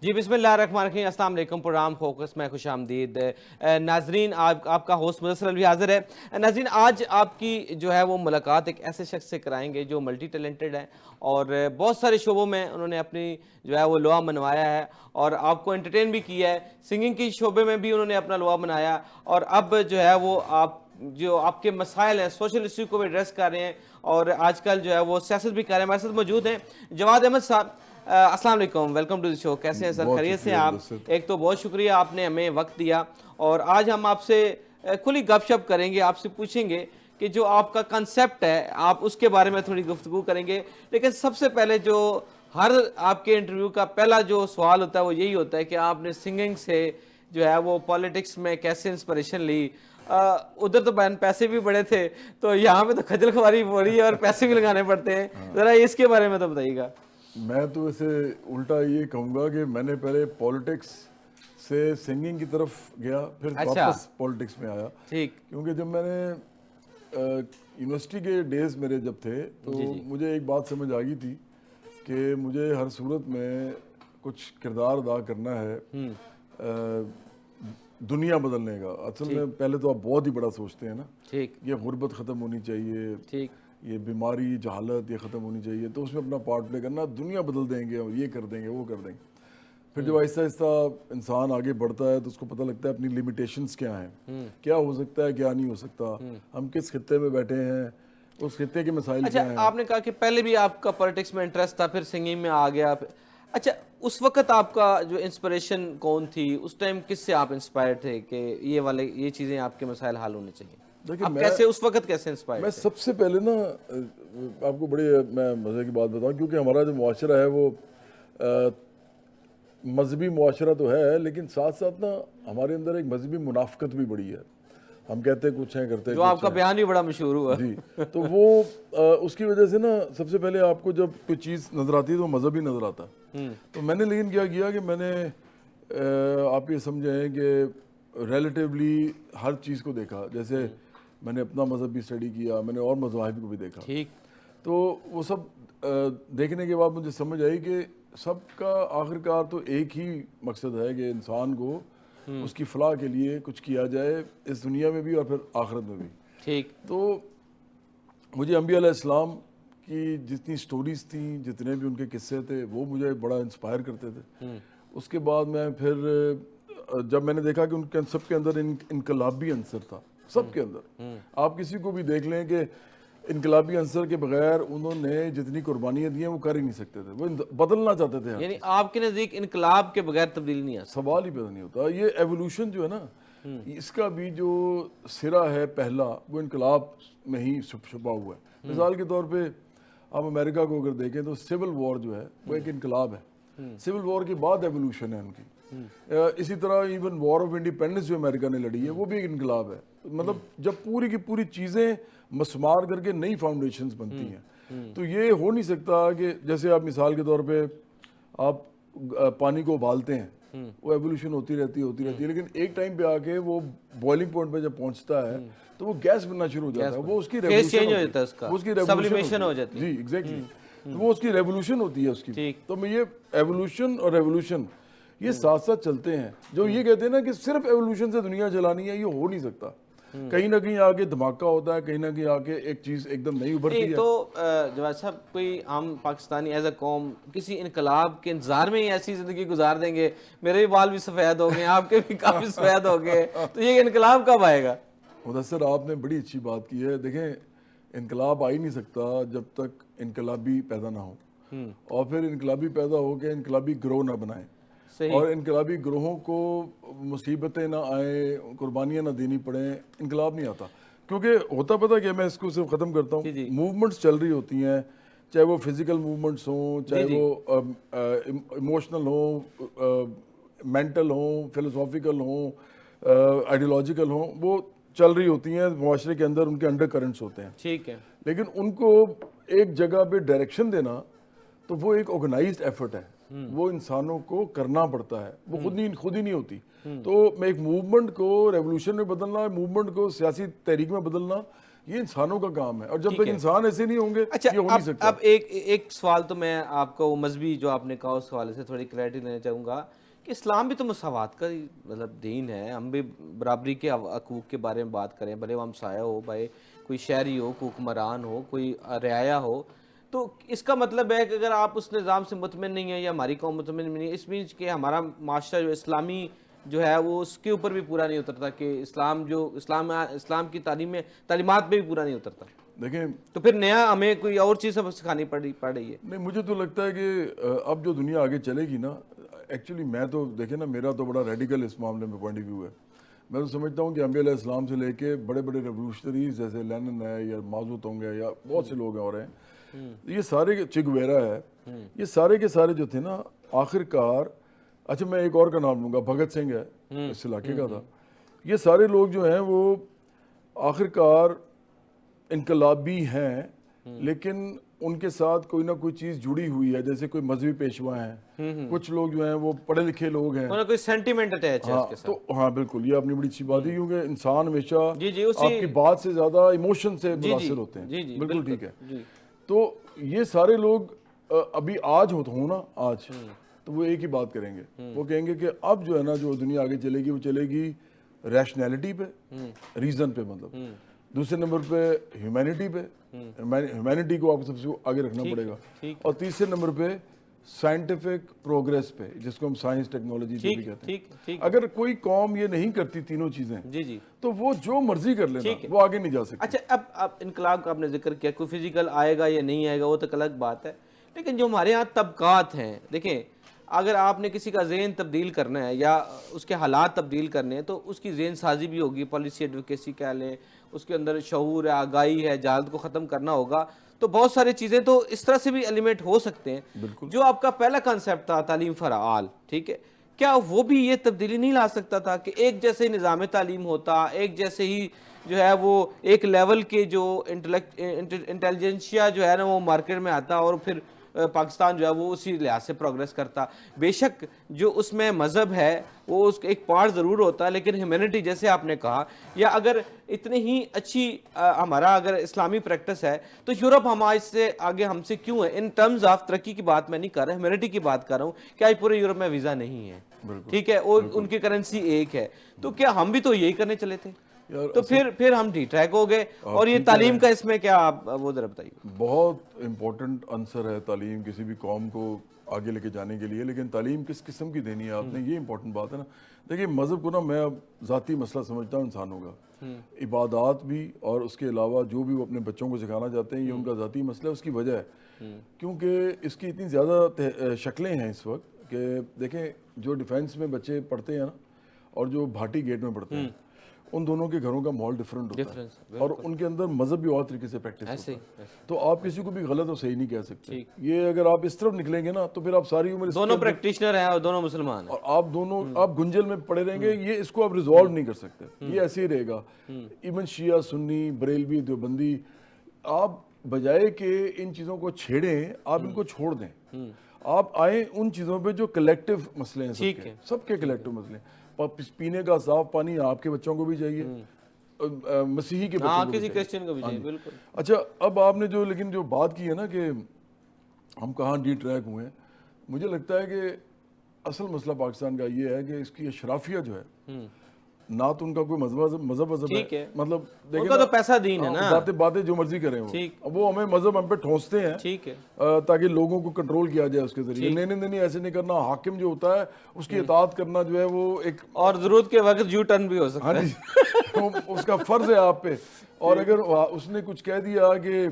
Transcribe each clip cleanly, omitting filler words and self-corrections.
جی بسم اللہ الرحمن الرحیم، السلام علیکم۔ پروگرام فوکس میں خوش آمدید ناظرین، آپ کا ہوسٹ مدثر الوی حاضر ہے۔ ناظرین، آج آپ کی جو ہے وہ ملاقات ایک ایسے شخص سے کرائیں گے جو ملٹی ٹیلنٹڈ ہے اور بہت سارے شعبوں میں انہوں نے اپنی جو ہے وہ لوا منوایا ہے اور آپ کو انٹرٹین بھی کیا ہے۔ سنگنگ کی شعبے میں بھی انہوں نے اپنا لوا بنایا اور اب جو ہے وہ آپ کے مسائل ہیں سوشل ایشو کو بھی ایڈریس کر رہے ہیں اور آج کل جو ہے وہ سیاست بھی کر رہے ہیں۔ ہمارے ساتھ موجود ہیں جواد احمد صاحب۔ السلام علیکم، ویلکم ٹو دی شو۔ کیسے ہیں سر؟ خیریت سے ہیں آپ؟ ایک تو بہت شکریہ آپ نے ہمیں وقت دیا اور آج ہم آپ سے کھلی گپ شپ کریں گے، آپ سے پوچھیں گے کہ جو آپ کا کنسیپٹ ہے آپ اس کے بارے میں تھوڑی گفتگو کریں گے۔ لیکن سب سے پہلے جو ہر آپ کے انٹرویو کا پہلا جو سوال ہوتا ہے وہ یہی ہوتا ہے کہ آپ نے سنگنگ سے جو ہے وہ پالیٹکس میں کیسے انسپریشن لی؟ ادھر تو پیسے بھی بڑے تھے تو یہاں پہ تو کھجل خواری ہو رہی ہے اور پیسے بھی لگانے پڑتے ہیں، ذرا اس کے بارے میں تو بتائیے گا۔ میں تو ویسے الٹا یہ کہوں گا کہ میں نے پہلے پالیٹکس سے سنگنگ کی طرف گیا، پھر واپس پالیٹکس میں آیا، کیونکہ جب میں نے یونیورسٹی کے ڈیز میرے جب تھے تو مجھے ایک بات سمجھ آ گئی تھی کہ مجھے ہر صورت میں کچھ کردار ادا کرنا ہے دنیا بدلنے کا۔ اصل میں پہلے تو آپ بہت ہی بڑا سوچتے ہیں نا، یہ غربت ختم ہونی چاہیے، یہ بیماری جہالت یہ ختم ہونی چاہیے، تو اس میں اپنا پارٹ پلے کرنا، دنیا بدل دیں گے، یہ کر دیں گے، وہ کر دیں گے۔ پھر جب آہستہ آہستہ انسان آگے بڑھتا ہے تو اس کو پتہ لگتا ہے اپنی لیمیٹیشنز کیا ہیں، کیا ہو سکتا ہے کیا نہیں ہو سکتا، ہم کس خطے میں بیٹھے ہیں، اس خطے کے مسائل کیا ہیں۔ آپ نے کہا کہ پہلے بھی آپ کا پالیٹکس میں انٹرسٹ تھا، پھر سنگنگ میں آ گیا۔ اچھا، اس وقت آپ کا جو انسپریشن کون تھی؟ اس ٹائم کس سے آپ انسپائر تھے کہ یہ چیزیں آپ کے مسائل حل ہونے چاہیے؟ کیسے اس وقت کیسے انسپائر؟ میں سب سے پہلے نا آپ کو بڑی میں مزے کی بات بتاؤں، کیونکہ ہمارا جو معاشرہ ہے وہ مذہبی معاشرہ تو ہے، لیکن ساتھ ساتھ نا ہمارے اندر ایک مذہبی منافقت بھی بڑی ہے۔ ہم کہتے کچھ ہیں کرتے جو آپ کا بیان بھی بڑا مشہور ہوا جی، تو وہ اس کی وجہ سے نا سب سے پہلے آپ کو جب کوئی چیز نظر آتی ہے تو مذہبی نظر آتا ہے۔ تو میں نے لیکن کیا کیا کہ میں نے آپ یہ سمجھیں کہ ریلیٹیولی ہر چیز کو دیکھا، جیسے میں نے اپنا مذہب بھی اسٹڈی کیا، میں نے اور مذاہب کو بھی دیکھا، تو وہ سب دیکھنے کے بعد مجھے سمجھ آئی کہ سب کا آخر کار تو ایک ہی مقصد ہے کہ انسان کو اس کی فلاح کے لیے کچھ کیا جائے، اس دنیا میں بھی اور پھر آخرت میں بھی۔ تو مجھے انبیاء علیہ السلام کی جتنی سٹوریز تھیں، جتنے بھی ان کے قصے تھے، وہ مجھے بڑا انسپائر کرتے تھے۔ اس کے بعد میں پھر جب میں نے دیکھا کہ ان کے سب کے اندر انقلابی عنصر تھا، سب کے اندر، آپ کسی کو بھی دیکھ لیں کہ انقلابی عنصر کے بغیر انہوں نے جتنی قربانیاں دی ہیں وہ کر ہی نہیں سکتے تھے، وہ بدلنا چاہتے تھے۔ یعنی آپ کے نزدیک انقلاب کے بغیر تبدیلی نہیں آتی؟ سوال ہی پیدا نہیں ہوتا۔ یہ ایوولوشن جو ہے نا، اس کا بھی جو سرا ہے پہلا، وہ انقلاب میں ہی چھپا ہوا ہے۔ مثال کے طور پہ آپ امریکہ کو اگر دیکھیں تو سول وار جو ہے وہ ایک انقلاب ہے، سول وار کے بعد ایوولوشن ہے ان کی۔ اسی طرح ایون وار آف انڈیپینڈنس جو امریکہ نے لڑی ہے وہ بھی ایک انقلاب ہے۔ مطلب جب پوری کی پوری چیزیں مسمار کر کے نئی فاؤنڈیشنز بنتی ہیں، تو یہ ہو نہیں سکتا کہ جیسے آپ مثال کے طور پہ آپ پانی کو ابالتے ہیں، وہ ایوولوشن ہوتی رہتی ہے، لیکن ایک ٹائم پہ آ کے وہ بوائلنگ پوائنٹ پہ جب پہنچتا ہے تو وہ گیس بننا شروع ہو جاتا ہے، وہ اس کی ریوولوشن ہوتی ہے۔ جی ایگزیکٹلی، تو وہ اس کی ریوولوشن ہوتی ہے اس کی۔ تو میں یہ ایوولوشن اور ریوولوشن یہ ساتھ ساتھ چلتے ہیں۔ جو یہ کہتے ہیں نا کہ صرف ایوولوشن سے دنیا چلانی ہے، یہ ہو نہیں سکتا۔ کہیں نہ کہیں آ کے دھماکہ ہوتا ہے، کہیں نہ کہیں آ کے ایک چیز ایک دم نہیں ابھرتی ہے۔ تو جواد صاحب، کوئی عام پاکستانی ایز اے قوم کسی انقلاب کے انتظار میں ہی ایسی زندگی گزار دیں گے؟ میرے بھی بال بھی سفید ہو گئے، آپ کے بھی کافی سفید ہو گئے، تو یہ انقلاب کب آئے گا؟ مدثر، آپ نے بڑی اچھی بات کی ہے۔ دیکھیں، انقلاب آ ہی نہیں سکتا جب تک انقلابی پیدا نہ ہو، اور پھر انقلابی پیدا ہو کے انقلابی گروہ نہ بنائیں، اور انقلابی گروہوں کو مصیبتیں نہ آئیں، قربانیاں نہ دینی پڑیں، انقلاب نہیں آتا۔ کیونکہ ہوتا پتہ کہ میں اس کو صرف ختم کرتا ہوں، موومنٹس چل رہی ہوتی ہیں، چاہے وہ فزیکل موومنٹس ہوں، چاہے وہ ایموشنل ہوں، مینٹل ہوں، فلسافیکل ہوں، آئیڈیولوجیکل ہوں، وہ چل رہی ہوتی ہیں معاشرے کے اندر، ان کے انڈر کرنٹس ہوتے ہیں۔ ٹھیک ہے، لیکن ان کو ایک جگہ پہ ڈائریکشن دینا تو وہ ایک آرگنائزڈ ایفرٹ ہے، وہ انسانوں کو کرنا پڑتا ہے، وہ خود ہی نہیں ہوتی۔ تو میں ایک موومنٹ کو ریولوشن میں بدلنا، موومنٹ کو سیاسی تحریک میں بدلنا، یہ انسانوں کا کام ہے، اور جب تک انسان ایسے نہیں ہوں گے اچھا یہ ہو نہیں سکتا۔ اب ایک سوال تو میں آپ کو مذہبی جو آپ نے کہا اس حوالے سے تھوڑی کلیئرٹی لینا چاہوں گا کہ اسلام بھی تو مساوات کا مطلب دین ہے، ہم بھی برابری کے حقوق کے بارے میں بات کریں، بھلے وہ ہمسایہ ہو، بھائی کوئی شہری ہو، کوئی حکمران ہو، کوئی رعایا ہو، تو اس کا مطلب ہے کہ اگر آپ اس نظام سے مطمئن نہیں ہیں یا ہماری قوم مطمئن نہیں ہے، اس مینس کہ ہمارا معاشرہ جو اسلامی جو ہے وہ اس کے اوپر بھی پورا نہیں اترتا، کہ اسلام کی تعلیمات پہ بھی پورا نہیں اترتا، دیکھیں تو پھر نیا ہمیں کوئی اور چیز سکھانی پڑ رہی ہے۔ نہیں، مجھے تو لگتا ہے کہ اب جو دنیا آگے چلے گی نا، ایکچولی میں تو دیکھیں نا، میرا تو بڑا ریڈیکل اس معاملے میں پوائنٹ آف ویو ہے۔ میں تو سمجھتا ہوں کہ انبیاء علیہ السلام سے لے کے بڑے بڑے ریولوشنریز جیسے لینن ہے یا ماؤ تونگ ہے یا بہت سے لوگ ہیں اور ہیں، یہ سارے چے گویرا ہے، یہ سارے کے سارے جو تھے نا آخر کار، اچھا میں ایک اور کا نام لوں گا، بھگت سنگھ ہے، اس علاقے کا تھا، یہ سارے لوگ جو ہیں وہ آخر کار انقلابی ہیں، لیکن ان کے ساتھ کوئی نہ کوئی چیز جڑی ہوئی ہے، جیسے کوئی مذہبی پیشوا ہیں، کچھ لوگ جو ہیں وہ پڑھے لکھے لوگ ہیں، انہیں کوئی سینٹیمنٹ اٹیچ ہے اس کے ساتھ۔ تو ہاں بالکل، یہ اپنی بڑی اچھی بات ہے، کیونکہ انسان ہمیشہ جی آپ کی بات سے زیادہ ایموشن سے متاثر ہوتے ہیں، بالکل ٹھیک ہے۔ تو یہ سارے لوگ ابھی آج ہوں نا، آج تو وہ ایک ہی بات کریں گے، وہ کہیں گے کہ اب جو ہے نا جو دنیا آگے چلے گی وہ چلے گی ریشنلٹی پہ، ریزن پہ، مطلب دوسرے نمبر پہ ہیومینٹی پہ، ہیومینٹی کو آپ کو سب سے آگے رکھنا پڑے گا، اور تیسرے نمبر پہ سائنٹیفک پروگریس پہ، جس کو ہم سائنس ٹیکنالوجی بھی کہتے ہیں۔ اگر کوئی قوم یہ نہیں کرتی تینوں چیزیں تو وہ جو مرضی کر لینا، وہ آگے نہیں جا سکتی۔ اچھا اب انقلاب کا آپ نے ذکر کیا، کوئی فزیکل آئے گا یا نہیں آئے گا وہ تو الگ بات ہے، لیکن جو ہمارے ہاں طبقات ہیں، دیکھیں اگر آپ نے کسی کا ذہن تبدیل کرنا ہے یا اس کے حالات تبدیل کرنے ہیں تو اس کی ذہن سازی بھی ہوگی، پالیسی ایڈوکیسی کہہ لیں، اس کے اندر شعور ہے، آگاہی ہے، جہالت کو ختم کرنا ہوگا، تو بہت ساری چیزیں تو اس طرح سے بھی ایلیمنٹ ہو سکتے ہیں۔ جو آپ کا پہلا کنسیپٹ تھا تعلیم فعال، ٹھیک ہے، کیا وہ بھی یہ تبدیلی نہیں لا سکتا تھا کہ ایک جیسے نظام تعلیم ہوتا، ایک جیسے ہی جو ہے وہ ایک لیول کے جو انٹیلیجنشیا جو ہے نا وہ مارکیٹ میں آتا اور پھر پاکستان جو ہے وہ اسی لحاظ سے پروگریس کرتا؟ بے شک جو اس میں مذہب ہے وہ اس کا ایک پارٹ ضرور ہوتا ہے، لیکن ہیومینٹی جیسے آپ نے کہا، یا اگر اتنی ہی اچھی ہمارا اگر اسلامی پریکٹس ہے تو یورپ ہمارے سے آگے ہم سے کیوں ہے؟ ان ٹرمز آف ترقی کی بات میں نہیں کر رہا، ہیومینٹی کی بات کر رہا ہوں کہ آج پورے یورپ میں ویزا نہیں ہے، ٹھیک ہے، اور ان کی کرنسی ایک ہے، تو کیا ہم بھی تو یہی کرنے چلے تھے؟ تو پھر ہم ڈی ٹریک ہو گئے، اور یہ تعلیم کا اس میں کیا آپ وہ ذرا بتائیے۔ بہت امپورٹنٹ عنصر ہے تعلیم کسی بھی قوم کو آگے لے کے جانے کے لیے، لیکن تعلیم کس قسم کی دینی ہے آپ نے، یہ امپورٹنٹ بات ہے نا۔ دیکھیے مذہب کو نا میں اب ذاتی مسئلہ سمجھتا ہوں انسانوں کا، عبادات بھی اور اس کے علاوہ جو بھی وہ اپنے بچوں کو سکھانا چاہتے ہیں، یہ ان کا ذاتی مسئلہ ہے۔ اس کی وجہ ہے کیونکہ اس کی اتنی زیادہ شکلیں ہیں اس وقت کہ دیکھیں جو ڈیفینس میں بچے پڑھتے ہیں نا اور جو بھاٹی گیٹ میں پڑھتے ہیں، ان دونوں کے گھروں کا ماحول ڈیفرنٹ ہوتا ہے، اور ان کے اندر مذہب بھی اور طریقے سے پریکٹس ہوتا ہے، تو آپ کسی کو بھی غلط اور صحیح نہیں کہہ سکتے۔ یہ اگر آپ اس طرف نکلیں گے نا تو پھر آپ ساری عمر دونوں پریکٹیشنر ہیں اور دونوں مسلمان ہیں، اور آپ دونوں آپ گنجل میں پڑے رہیں گے، یہ اس کو آپ ریزالو نہیں کر سکتے، یہ ایسے ہی رہے گا۔ ایون شیعہ، سنی، بریلوی، دیوبندی، آپ بجائے کہ ان چیزوں کو چھیڑیں، آپ ان کو چھوڑ دیں، آپ آئیں ان چیزوں پہ جو کلیکٹیو مسئلے ہیں، سب کے کلیکٹیو مسئلے ہیں۔ پینے کا صاف پانی آپ کے بچوں کو بھی چاہیے، مسیحی کے بچوں کو بھی چاہیے، بالکل۔ اچھا اب آپ نے لیکن جو بات کی ہے نا کہ ہم کہاں ڈی ٹریک ہوئے ہیں، مجھے لگتا ہے کہ اصل مسئلہ پاکستان کا یہ ہے کہ اس کی اشرافیہ جو ہے، نہ تو ان کا کوئی مذہب ہے، مطلب ان کا تو پیسہ دین ہے نا، باتیں جو مرضی کریں وہ ہمیں مذہب ہم پہ ٹھونستے ہیں تاکہ لوگوں کو کنٹرول کیا جائے اس کے ذریعے۔ نہیں ایسے نہیں کرنا، حاکم جو ہوتا ہے اس کی اطاعت کرنا جو ہے وہ ایک، اور ضرورت کے وقت یو ٹرن بھی ہو سکتا ہے، اس کا فرض ہے آپ پہ۔ اور اگر اس نے کچھ کہہ دیا کہ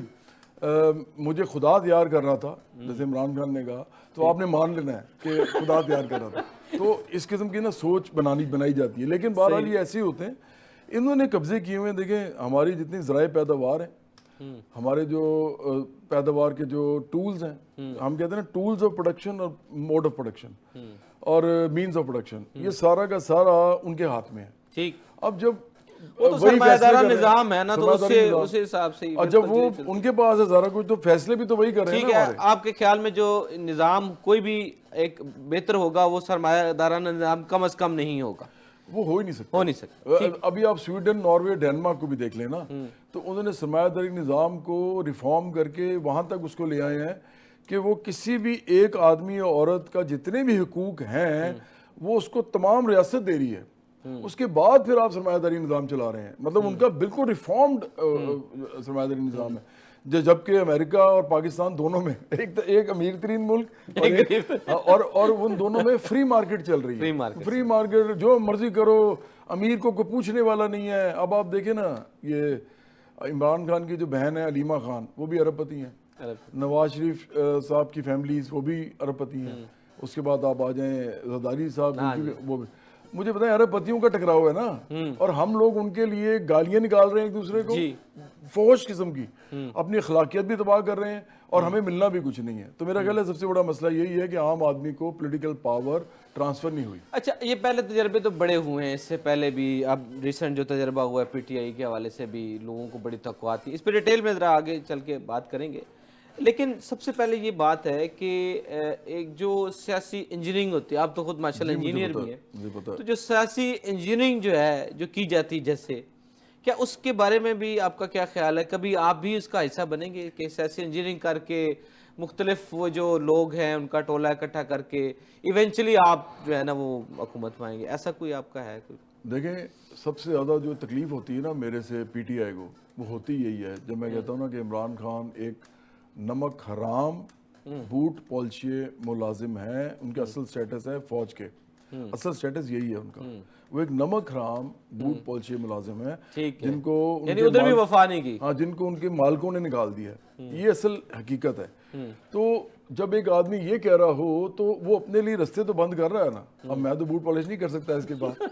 مجھے خدا تیار کر رہا تھا، جیسے عمران خان نے کہا، تو آپ نے مان لینا ہے کہ خدا تیار کر رہا تھا۔ تو اس قسم کی نا سوچ بنائی جاتی ہے، لیکن بہرحال یہ ایسے ہی ہوتے ہیں، انہوں نے قبضے کیے ہوئے ہیں۔ دیکھیں ہماری جتنی ذرائع پیداوار ہیں، ہمارے جو پیداوار کے جو ٹولز ہیں، ہم کہتے ہیں نا ٹولز آف پروڈکشن اور موڈ آف پروڈکشن اور مینز آف پروڈکشن، یہ سارا کا سارا ان کے ہاتھ میں ہے۔ اب جب وہ تو سرمایہ دارہ نظام ہے نا، تو اس حساب سے اور جب وہ ان کے پاس ہے سارا کچھ، تو فیصلے بھی تو وہی کر رہے ہیں نا ہمارے۔ آپ کے خیال میں جو نظام کوئی بھی ایک بہتر ہوگا وہ سرمایہ دارانہ نظام کم از کم نہیں ہوگا، وہ ہو ہی نہیں سکتا۔ ابھی آپ سویڈن، ناروے، ڈینمارک کو بھی دیکھ لیں نا، تو انہوں نے سرمایہ داری نظام کو ریفارم کر کے وہاں تک اس کو لے آئے ہیں کہ وہ کسی بھی ایک آدمی اور عورت کا جتنے بھی حقوق ہیں وہ اس کو تمام ریاست دے رہی ہے. اس کے بعد پھر آپ سرمایہ داری نظام چلا رہے ہیں. مطلب ان کا بالکل ریفارمڈ سرمایہ داری نظام ہے. جبکہ امریکہ اور پاکستان دونوں میں ایک امیر ترین ملک اور ان دونوں میں فری مارکیٹ چل رہی ہے. فری مارکیٹ, جو مرضی کرو, امیر کو کوئی پوچھنے والا نہیں ہے. اب آپ دیکھیں نا, یہ عمران خان کی جو بہن ہے علیمہ خان, وہ بھی ارب پتی ہیں. نواز شریف صاحب کی فیملیز وہ بھی ارب پتی ہیں. اس کے بعد آپ آ جائیں زرداری صاحب, وہ بھی. مجھے بتائیں ارب پتیوں کا ٹکراؤ ہے نا, اور ہم لوگ ان کے لیے گالیاں نکال رہے ہیں ایک دوسرے کو, فوش قسم کی, اپنی اخلاقیت بھی تباہ کر رہے ہیں, اور ہمیں ملنا بھی کچھ نہیں ہے. تو میرا خیال ہے سب سے بڑا مسئلہ یہی ہے کہ عام آدمی کو پولیٹیکل پاور ٹرانسفر نہیں ہوئی. اچھا, یہ پہلے تجربے تو بڑے ہوئے ہیں, اس سے پہلے بھی اب ریسنٹ جو تجربہ ہوا ہے پی ٹی آئی کے حوالے سے بھی لوگوں کو بڑی توقعات تھی. اس پہ ڈیٹیل میں ذرا آگے چل کے بات کریں گے. لیکن سب سے پہلے یہ بات ہے کہ ایک جو سیاسی انجینئرنگ ہوتی ہے, آپ تو خود ماشاءاللہ انجینئر بھی ہیں, تو جو سیاسی انجینئرنگ جو ہے جو کی جاتی جیسے, کیا اس کے بارے میں بھی آپ کا کیا خیال ہے؟ کبھی آپ بھی اس کا حصہ بنیں گے کہ سیاسی انجینئرنگ کر کے مختلف وہ جو لوگ ہیں ان کا ٹولہ اکٹھا کر کے ایونچولی آپ جو ہے نا وہ حکومت میں آئیں گے؟ ایسا کوئی آپ کا ہے کوئی؟ دیکھیں, سب سے زیادہ جو تکلیف ہوتی ہے نا میرے سے پی ٹی آئی کو, وہ ہوتی یہی ہے جب میں کہتا ہوں نا کہ عمران خان ایک نمک حرام بوٹ پالشیے ملازم ہیں. ان کا اصل سٹیٹس ہے فوج کے, اصل سٹیٹس یہی ہے ان کا. وہ ایک نمک حرام بوٹ پالشیے ملازم ہیں جن کو یعنی ادھر بھی وفا نہیں کی, ہاں, جن کو ان کے مالکوں نے نکال دیا ہے. یہ اصل حقیقت ہے. تو جب ایک آدمی یہ کہہ رہا ہو تو وہ اپنے لیے رستے تو بند کر رہا ہے نا. اب میں تو بوٹ پالش نہیں کر سکتا اس کے بعد.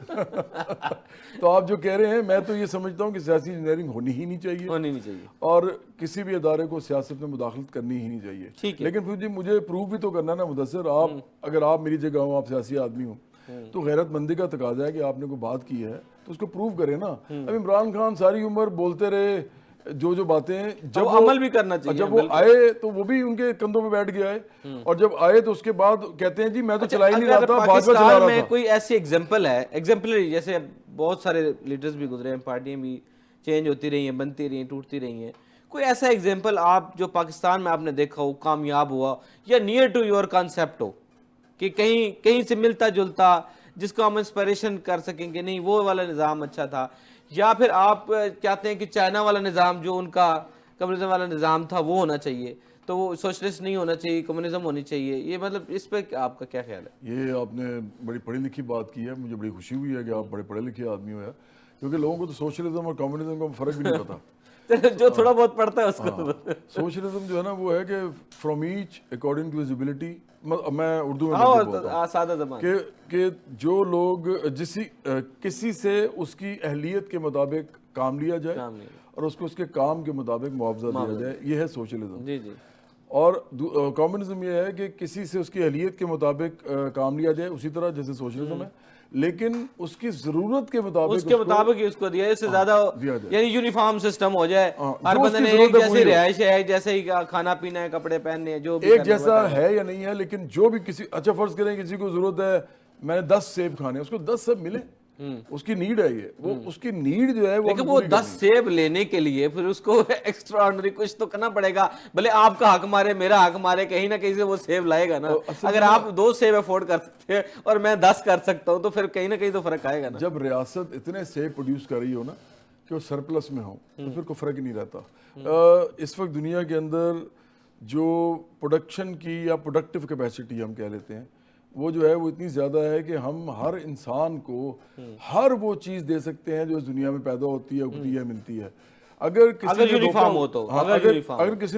تو آپ جو کہہ رہے ہیں, میں تو یہ سمجھتا ہوں کہ سیاسی انجینئرنگ ہونی ہی نہیں چاہیے, اور کسی بھی ادارے کو سیاست میں مداخلت کرنی ہی نہیں چاہیے. لیکن پھر جی مجھے پروو بھی تو کرنا ہے نا مدثر. آپ اگر آپ میری جگہ ہوں, آپ سیاسی آدمی ہوں, تو غیرت مندی کا تقاضا ہے کہ آپ نے کوئی بات کی ہے تو اس کو پروو کریں نا. اب عمران خان ساری عمر بولتے رہے جو باتیں, جب عمل بھی کرنا چاہیے. جب وہ آئے تو وہ بھی ان کے کندھوں پہ بیٹھ گیا ہے, اور جب آئے تو اس کے بعد کہتے ہیں جی میں تو چلا ہی نہیں رہا تھا, بھاجپا چلا رہا تھا. میں کوئی ایسی ایگزامپل ہے, ایگزامپلری, جیسے بہت سارے لیڈرز بھی گزرے ہیں, پارٹیاں بھی چینج ہوتی رہی ہیں, بنتی رہی ہیں, ٹوٹتی رہی ہیں, کوئی ایسا ایگزامپل آپ جو پاکستان میں آپ نے دیکھا ہو, کامیاب ہوا, یا نیئر ٹو یور کانسیپٹ ہو, کہ کہیں سے ملتا جلتا, جس کو ہم انسپائریشن کر سکیں کہ نہیں وہ والا نظام اچھا تھا, یا پھر آپ چاہتے ہیں کہ چائنا والا نظام جو ان کا کمیونزم والا نظام تھا وہ ہونا چاہیے, تو وہ سوشلسٹ نہیں ہونا چاہیے, کمیونزم ہونی چاہیے؟ یہ مطلب اس پہ آپ کا کیا خیال ہے؟ یہ آپ نے بڑی پڑھی لکھی بات کی ہے. مجھے بڑی خوشی ہوئی ہے کہ آپ بڑے پڑھے لکھے آدمی ہو, کیونکہ لوگوں کو تو سوشلزم اور کمیونزم کا فرق بھی نہیں پتا. جو تھوڑا بہت پڑھتا ہے اس کو. سوشلزم جو ہے نا وہ ہے کہ from each according to his ability, میں اردو میں بولتا ہوں سادہ زبان, کہ جو لوگ کسی سے اس کی اہلیت کے مطابق کام لیا جائے اور اس کو اس کے کام کے مطابق معاوضہ دیا جائے, یہ ہے سوشلزم. جی جی. اور کمیونزم یہ ہے کہ کسی سے اس کی اہلیت کے مطابق کام لیا جائے, اسی طرح جیسے سوشلزم ہے, لیکن اس کی ضرورت کے مطابق ہی اس کو دیا, اس سے زیادہ یعنی یونیفارم سسٹم ہو جائے, ہر بندے نے ایک جیسی رہائش ہے, جیسے ہی کھانا پینا ہے, کپڑے پہننے ہیں, جو ایک جیسا ہے یا نہیں ہے, لیکن جو بھی کسی, اچھا فرض کریں کسی کو ضرورت ہے, میں نے 10 سیب کھانے, اس کو 10 سیب ملے, اس کی نیڈ ہے, یہ وہ اس کی نیڈ جو ہے, لیکن وہ 10 سیب لینے کے لیے پھر اس کو ایکسٹرا آرڈنری کچھ تو کرنا پڑے گا. بھلے آپ کا حق مارے, میرا حق مارے, کہیں نہ کہیں سے وہ سیب لائے گا نا. اگر آپ 2 سیب افورڈ کر سکتے ہیں اور میں 10 کر سکتا ہوں, تو پھر کہیں نہ کہیں تو فرق آئے گا نا. جب ریاست اتنے سیب پروڈیوس کر رہی ہو نا کہ وہ سرپلس میں ہو, تو پھر کوئی فرق ہی نہیں رہتا. اس وقت دنیا کے اندر جو پروڈکشن کی یا پروڈکٹیو کیپیسٹی ہم کہہ لیتے ہیں, وہ جو ہے وہ اتنی زیادہ ہے کہ ہم ہر انسان کو ہر وہ چیز دے سکتے ہیں جو اس دنیا میں پیدا ہوتی ہے, اگتی ہے, ملتی ہے. اگر کسی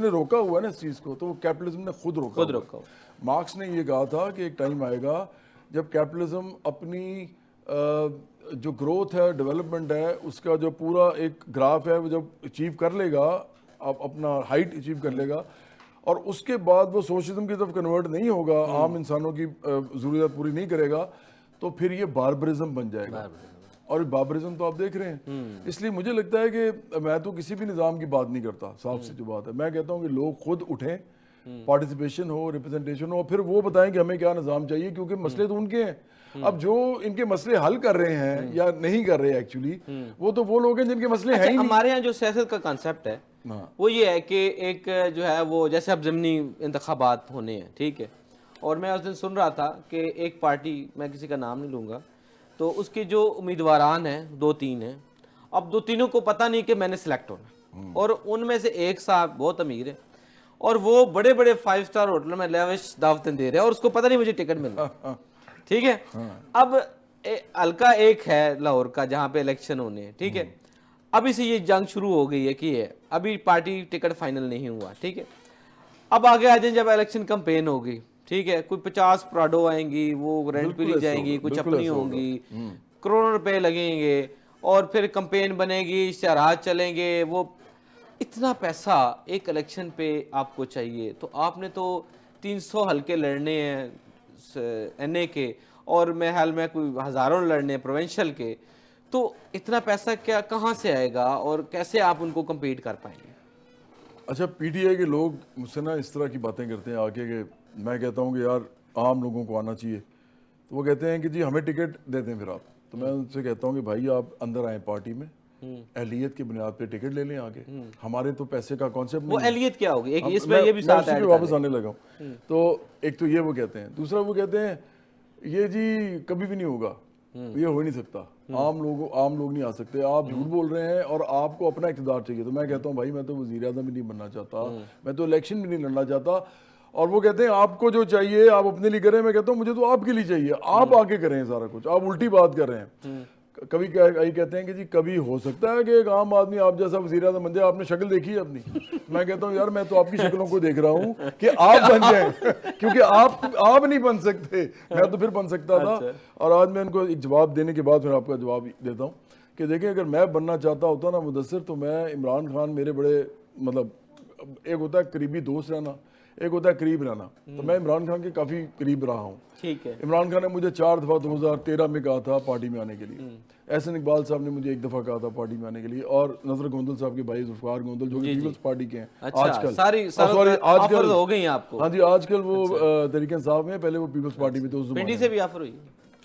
نے روکا ہوا ہے نا اس چیز کو, تو وہ کیپٹلزم نے خود روکا. مارکس نے یہ کہا تھا کہ ایک ٹائم آئے گا جب کیپٹلزم اپنی جو گروتھ ہے, ڈیولپمنٹ ہے, اس کا جو پورا ایک گراف ہے, وہ جب اچیو کر لے گا, اپنا ہائٹ اچیو کر لے گا, اور اس کے بعد وہ سوشلزم کی طرف کنورٹ نہیں ہوگا, عام انسانوں کی ضروریات پوری نہیں کرے گا, تو پھر یہ باربرزم بن جائے گا. اور باربرزم تو آپ دیکھ رہے ہیں. اس لیے مجھے لگتا ہے کہ میں تو کسی بھی نظام کی بات نہیں کرتا, صاف سی جو بات ہے, میں کہتا ہوں کہ لوگ خود اٹھیں, پارٹیسپیشن ہو, ریپرزنٹیشن ہو, پھر وہ بتائیں کہ ہمیں کیا نظام چاہیے, کیونکہ مسئلے تو ان کے ہیں. اب جو ان کے مسئلے حل کر رہے ہیں یا نہیں کر رہے ایکچولی وہ لوگ ہیں جن کے مسئلے ہیں ہی نہیں. ہمارے یہاں جو سیاست کا کانسیپٹ ہے وہ یہ ہے کہ ایک جو ہے وہ جیسے اب ضمنی انتخابات ہونے ہیں, ٹھیک ہے, اور میں اس دن سن رہا تھا کہ ایک پارٹی, میں کسی کا نام نہیں لوں گا, تو اس کے جو امیدواران ہیں 2-3 ہیں, اب 2-3 کو پتہ نہیں کہ میں نے سلیکٹ ہونا, اور ان میں سے ایک صاحب بہت امیر ہے اور وہ بڑے بڑے 5 اسٹار ہوٹل میں لیوش دعوتیں دے رہے ہیں اور اس کو پتہ نہیں مجھے ٹکٹ ملنا, ٹھیک ہے. اب حلقہ ایک ہے لاہور کا جہاں پہ الیکشن ہونے ہیں, ٹھیک ہے, ابھی سے یہ جنگ شروع ہو گئی ہے کہ ابھی پارٹی ٹکٹ فائنل نہیں ہوا, ٹھیک ہے. اب آگے آ جائیں جب الیکشن کمپین ہوگی, ٹھیک ہے, کوئی 50 پراڈو آئیں گی, وہ رینٹ پہ لی جائیں گی, کچھ اپنی ہوں گی, کروڑوں روپے لگیں گے, اور پھر کمپین بنے گی, اشتہارات چلیں گے, وہ اتنا پیسہ ایک الیکشن پہ آپ کو چاہیے. تو آپ نے تو 300 حلقے لڑنے ہیں این اے کے, اور میں حال میں کوئی ہزاروں لڑنے ہیں پروونشل کے, تو اتنا پیسہ کیا کہاں سے آئے گا اور کیسے آپ ان کو کمپیٹ کر پائیں گے؟ اچھا, پی ٹی آئی کے لوگ مجھ سے نا اس طرح کی باتیں کرتے ہیں آگے کہ میں کہتا ہوں کہ یار عام لوگوں کو آنا چاہیے, تو وہ کہتے ہیں کہ جی ہمیں ٹکٹ دے دیں پھر آپ. تو میں ان سے کہتا ہوں کہ بھائی آپ اندر آئیں پارٹی میں, اہلیت کی بنیاد پہ ٹکٹ لے لیں آگے. ہمارے تو پیسے کا کانسیپٹ وہ نہیں ہے. اہلیت کیا ہوگی, ایک اس میں یہ بھی میں ساتھ اسی ایڈ پہ کر واپس آنے لگا ہوں. تو ایک تو یہ وہ کہتے ہیں, دوسرا وہ کہتے ہیں یہ جی کبھی بھی نہیں ہوگا, یہ ہو ہی نہیں سکتا, عام لوگ نہیں آ سکتے, آپ جھوٹ بول رہے ہیں اور آپ کو اپنا اقتدار چاہیے. تو میں کہتا ہوں بھائی میں تو وزیر اعظم بھی نہیں بننا چاہتا, میں تو الیکشن بھی نہیں لڑنا چاہتا. اور وہ کہتے ہیں آپ کو جو چاہیے آپ اپنے لیے کریں. میں کہتا ہوں مجھے تو آپ کے لیے چاہیے, آپ آگے کریں سارا کچھ, آپ الٹی بات کر رہے ہیں. کبھی کہتے ہیں کہ جی کبھی ہو سکتا ہے کہ ایک عام آدمی آپ جیسا وزیر اعظم بن جائے, آپ نے شکل دیکھی ہے اپنی. میں کہتا ہوں یار میں تو آپ کی شکلوں کو دیکھ رہا ہوں کہ آپ بن جائیں, کیونکہ آپ نہیں بن سکتے, میں تو پھر بن سکتا تھا. اور آج میں ان کو ایک جواب دینے کے بعد پھر آپ کا جواب دیتا ہوں کہ دیکھیں اگر میں بننا چاہتا ہوتا نا مدثر, تو میں عمران خان میرے بڑے مطلب ایک ہوتا ہے قریبی دوست رہنا, ایک ہوتا ہے قریب رہنا. تو میں عمران خان کے کافی قریب رہا ہوں. ٹھیک ہے. عمران خان نے مجھے 4 دفعہ 2013 میں کہا تھا پارٹی میں آنے کے لیے, احسن اقبال صاحب نے مجھے 1 دفعہ کہا تھا پارٹی میں آنے کے لیے, اور نظر گوندل صاحب کے بھائی ذوالفقار گوندل جو کہ پیپلز پارٹی کے ہیں آج کل. ساری آفر ہو گئی آپ کو. ہاں جی, آج کل وہ تحریک انصاف میں, پہلے وہ پیپلز پارٹی میں تھے. اس پنڈی سے بھی آفر ہوئی,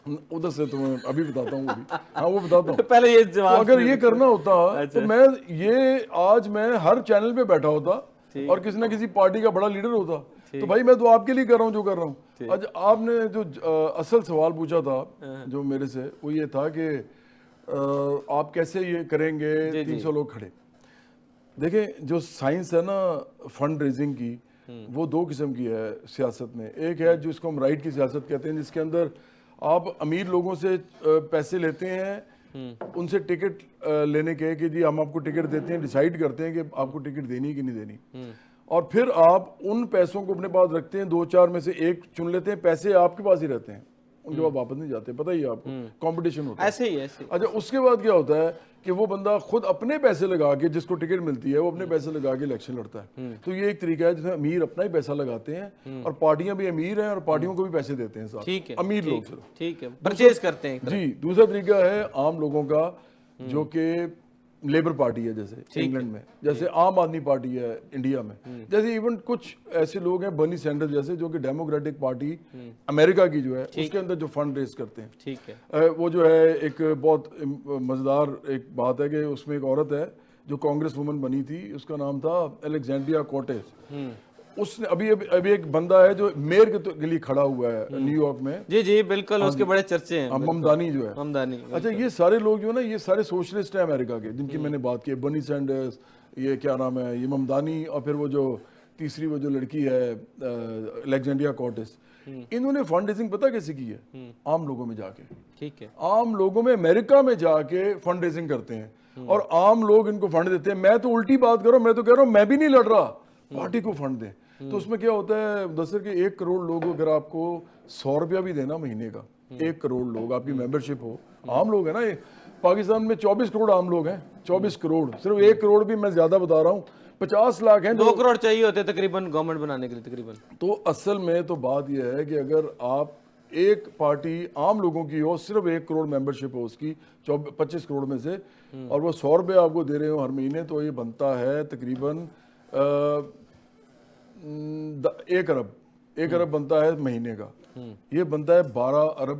ادھر سے تو میں ابھی بتاتا ہوں. ہاں وہ بتاتا ہوں. پہلے یہ جواب, اگر یہ کرنا ہوتا تو میں آج میں ہر چینل پہ بیٹھا ہوتا اور کسی نہ کسی پارٹی کا بڑا لیڈر ہوتا. تو بھائی میں تو آپ کے لیے کر رہا ہوں جو کر رہا ہوں. آج آپ نے جو اصل سوال پوچھا تھا جو میرے سے, وہ یہ تھا کہ آپ کیسے یہ کریں گے 300 لوگ کھڑے. دیکھیں جو سائنس ہے نا فنڈ ریزنگ کی, وہ 2 قسم کی ہے سیاست میں. ایک ہے جس کو ہم رائٹ کی سیاست کہتے ہیں, جس کے اندر آپ امیر لوگوں سے پیسے لیتے ہیں, ان سے ٹکٹ لینے کے کہ جی ہم آپ کو ٹکٹ دیتے ہیں, ڈیسائیڈ کرتے ہیں کہ آپ کو ٹکٹ دینی کہ نہیں دینی, اور پھر آپ ان پیسوں کو اپنے پاس رکھتے ہیں, 2-4 میں سے ایک چن لیتے ہیں, پیسے آپ کے پاس ہی رہتے ہیں, ان کے بعد واپس نہیں جاتے. پتہ ہی ہے آپ کو, کمپٹیشن ہوتا ہے ایسے ہی. اچھا, اس کے بعد کیا ہوتا ہے کہ وہ بندہ خود اپنے پیسے لگا کے, جس کو ٹکٹ ملتی ہے وہ اپنے پیسے لگا کے الیکشن لڑتا ہے. تو یہ ایک طریقہ ہے جس میں امیر اپنا ہی پیسہ لگاتے ہیں, اور پارٹیاں بھی امیر ہیں اور پارٹیوں کو بھی پیسے دیتے ہیں ساتھ, امیر لوگ صرف. ٹھیک ہے, پرچیز کرتے ہیں. جی, دوسرا طریقہ ہے عام لوگوں کا, جو کہ لیبر پارٹی ہے جیسے انگلینڈ میں, جیسے عام آدمی پارٹی ہے انڈیا میں, جیسے ایون کچھ ایسے لوگ ہیں برنی سینڈرز جیسے, جو کہ ڈیموکریٹک پارٹی امریکہ کی جو ہے اس کے اندر جو فنڈ ریز کرتے ہیں. ٹھیک ہے. وہ جو ہے ایک بہت مزیدار ایک بات ہے کہ اس میں ایک عورت ہے جو کانگریس وومن بنی تھی, اس کا نام تھا الیگزینڈریا کورٹیز. اس نے ابھی ایک بندہ ہے جو میئر کے لیے کھڑا ہوا ہے نیو یارک میں. جی بالکل, اس کے بڑے چرچے ہیں. ممدانی جو ہے, ممدانی. اچھا, یہ سارے لوگ جو ہے نا, یہ سارے سوشلسٹ ہیں امریکہ کے, جن کی میں نے بات کی, برنی سینڈرز, یہ کیا نام ہے, یہ ممدانی, اور پھر وہ جو تیسری وہ جو لڑکی ہے الیگزینڈریا کورٹیز. انہوں نے فنڈ ریزنگ پتہ کیسے کی ہے؟ عام لوگوں میں جا کے. ٹھیک ہے. عام لوگوں میں امریکہ میں جا کے فنڈ ریزنگ کرتے ہیں, اور عام لوگ ان کو فنڈ دیتے ہیں. میں تو الٹی بات کروں, میں تو کہہ رہا ہوں میں بھی نہیں لڑ رہا, پارٹی کو فنڈ دیں. تو اس میں کیا ہوتا ہے مدثر کہ 1 کروڑ لوگ, اگر آپ کو 100 روپیہ بھی دینا مہینے کا, 1 کروڑ لوگ آپ کی ممبرشپ ہو, عام لوگ ہیں نا, یہ پاکستان میں 24 کروڑ عام لوگ ہیں, 24 کروڑ, صرف 1 کروڑ بھی میں زیادہ بتا رہا ہوں, 50 لاکھ ہیں. 2 کروڑ چاہیے ہوتے تقریباً گورنمنٹ بنانے کے لیے تقریباً. تو اصل میں تو بات یہ ہے کہ اگر آپ ایک پارٹی عام لوگوں کی ہو, صرف 1 کروڑ ممبرشپ ہو اس کی 25 کروڑ میں سے, اور وہ 100 روپے آپ کو دے رہے ہو ہر مہینے, تو یہ بنتا ہے تقریباً 1 ارب بنتا ہے مہینے کا. یہ بنتا ہے 12 ارب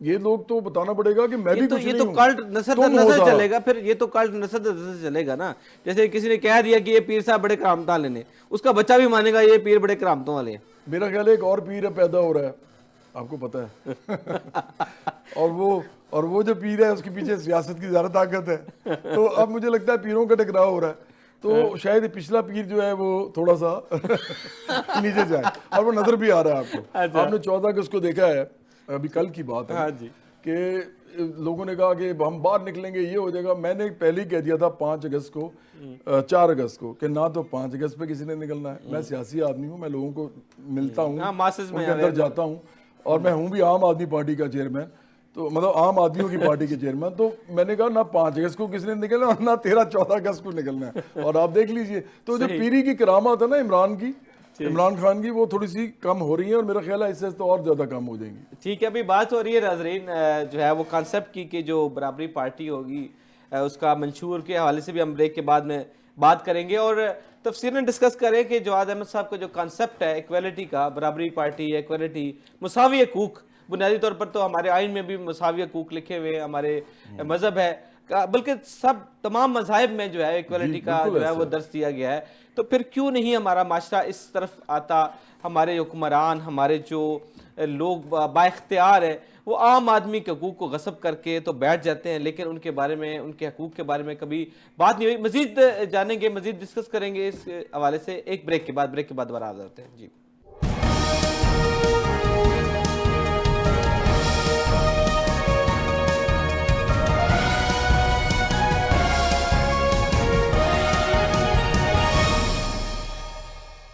یہ لوگ تو بتانا پڑے گا کہ میں بھی کچھ یہ نہیں تو ہوں، کلٹ نسل در تم ہو نسل سارا۔ چلے گا، پھر یہ تو کلٹ نسل در نسل چلے گا نا. جیسے کسی نے کہہ دیا کہ یہ پیر صاحب بڑے کرامتیں والے نے، اس کا بچہ بھی مانے گا یہ پیر بڑے کرامتوں والے ہیں. میرا خیال ہے ایک اور پیر پیدا ہو رہا ہے، آپ کو پتہ ہے اور وہ جو پیر ہے اس کے پیچھے سیاست کی زیادہ طاقت ہے، تو اب مجھے لگتا ہے پیروں کا ٹکراؤ ہو رہا ہے، تو شاید پچھلا پیر جو ہے وہ تھوڑا سا نیچے جائے، اور وہ نظر بھی آ رہا ہے آپ کو. آپ نے 14 اگست کو دیکھا ہے، ابھی کل کی بات ہے کہ لوگوں نے کہا کہ ہم باہر نکلیں گے، یہ ہو جائے گا. میں نے پہلے ہی کہہ دیا تھا 5 اگست کو 4 اگست کو کہ نہ تو 5 اگست پہ کسی نے نکلنا ہے. میں سیاسی آدمی ہوں، میں لوگوں کو ملتا ہوں، ان کے اندر جاتا ہوں، اور میں ہوں بھی عام آدمی پارٹی کا چیئرمین، تو مطلب عام آدمیوں کی پارٹی کے چیئرمین. تو میں نے کہا نہ 5 اگست کو کسی نے نکلنا اور نہ 13-14 اگست کو نکلنا ہے. اور آپ دیکھ لیجئے تو جو پیری کی کرامات ہے نا عمران خان کی، وہ تھوڑی سی کم ہو رہی ہیں، اور میرا خیال ہے اس سے تو اور زیادہ کم ہو جائیں گی. ٹھیک ہے، ابھی بات ہو رہی ہے ناظرین جو ہے وہ کانسیپٹ کی کہ جو برابری پارٹی ہوگی اس کا منشور کے حوالے سے بھی ہم بریک کے بعد میں بات کریں گے، اور تفصیلاً ڈسکس کریں کہ جواد احمد صاحب کا جو کانسیپٹ ہے ایکویلٹی کا، برابری پارٹی، ایکویلٹی، مساوی حقوق. بنیادی طور پر تو ہمارے آئین میں بھی مساوی حقوق لکھے ہوئے، ہمارے مذہب ہے، بلکہ تمام مذاہب میں جو ہے ایکویلٹی کا جو ہے وہ درس دیا گیا ہے. تو پھر کیوں نہیں ہمارا معاشرہ اس طرف آتا؟ ہمارے حکمران، ہمارے جو لوگ با اختیار ہے، وہ عام آدمی کے حقوق کو غصب کر کے تو بیٹھ جاتے ہیں، لیکن ان کے بارے میں، ان کے حقوق کے بارے میں کبھی بات نہیں ہوئی. مزید جانیں گے، مزید ڈسکس کریں گے اس حوالے سے ایک بریک کے بعد دوبارہ حاضر ہوتے ہیں. جی.